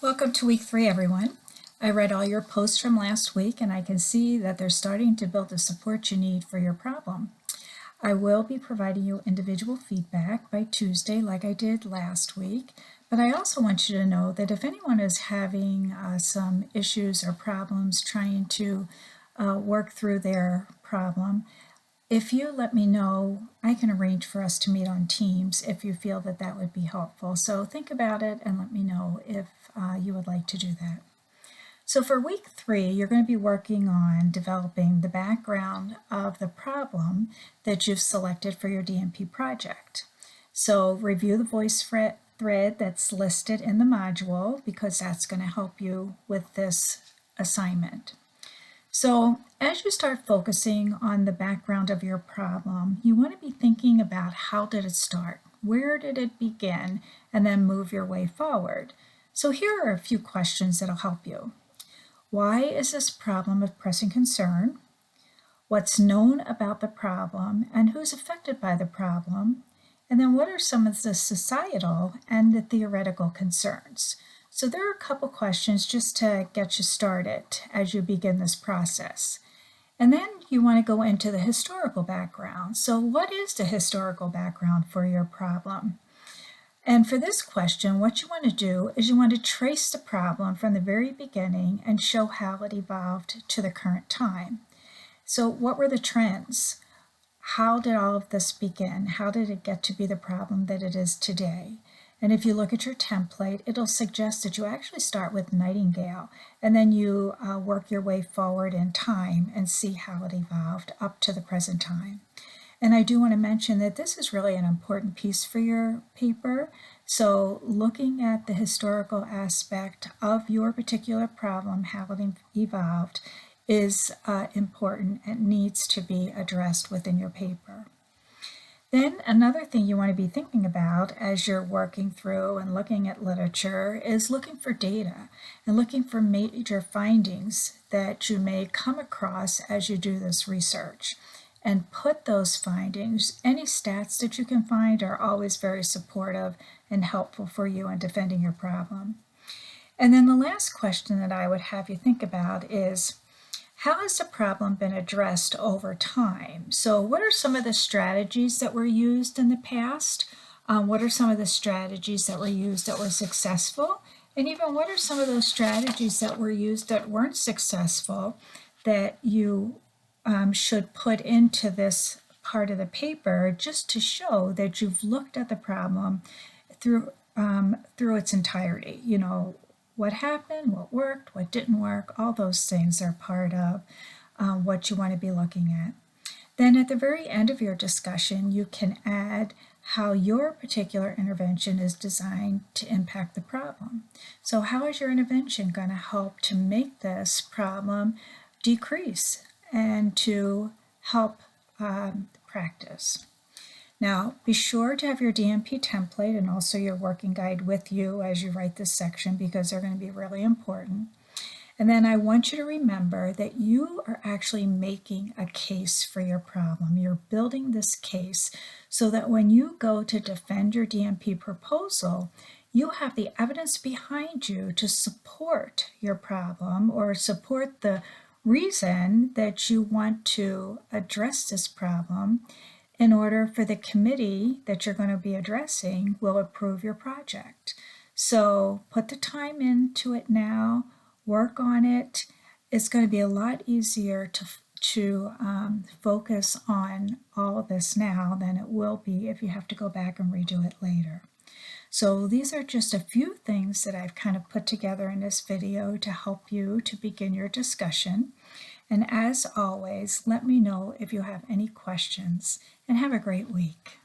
Welcome to week 3, everyone. I read all your posts from last week and I can see that they're starting to build the support you need for your problem. I will be providing you individual feedback by Tuesday like I did last week, but I also want you to know that if anyone is having some issues or problems trying to work through their problem, if you let me know, I can arrange for us to meet on Teams if you feel that that would be helpful. So think about it and let me know if you would like to do that. So for week 3, you're going to be working on developing the background of the problem that you've selected for your DMP project. So review the voice thread that's listed in the module because that's going to help you with this assignment. So as you start focusing on the background of your problem, you want to be thinking about how did it start? Where did it begin? And then move your way forward. So here are a few questions that'll help you. Why is this problem of pressing concern? What's known about the problem and who's affected by the problem? And then what are some of the societal and the theoretical concerns? So there are a couple questions just to get you started as you begin this process. And then you want to go into the historical background. So what is the historical background for your problem? And for this question, what you want to do is you want to trace the problem from the very beginning and show how it evolved to the current time. So what were the trends? How did all of this begin? How did it get to be the problem that it is today? And if you look at your template, it'll suggest that you actually start with Nightingale and then you work your way forward in time and see how it evolved up to the present time. And I do want to mention that this is really an important piece for your paper. So looking at the historical aspect of your particular problem, how it evolved, is important and needs to be addressed within your paper. Then another thing you want to be thinking about as you're working through and looking at literature is looking for data and looking for major findings that you may come across as you do this research. And put those findings, any stats that you can find are always very supportive and helpful for you in defending your problem. And then the last question that I would have you think about is, how has the problem been addressed over time? So what are some of the strategies that were used in the past? What are some of the strategies that were used that were successful? And even what are some of those strategies that were used that weren't successful that you should put into this part of the paper just to show that you've looked at the problem through its entirety. You know, what happened, what worked, what didn't work, all those things are part of what you want to be looking at. Then at the very end of your discussion, you can add how your particular intervention is designed to impact the problem. So how is your intervention going to help to make this problem decrease and to help practice? Now, be sure to have your DMP template and also your working guide with you as you write this section because they're going to be really important. And then I want you to remember that you are actually making a case for your problem. You're building this case so that when you go to defend your DMP proposal, you have the evidence behind you to support your problem or support the reason that you want to address this problem in order for the committee that you're going to be addressing will approve your project. So put the time into it now, work on it. It's going to be a lot easier to focus on all of this now than it will be if you have to go back and redo it later. So these are just a few things that I've kind of put together in this video to help you to begin your discussion. And as always, let me know if you have any questions, and have a great week.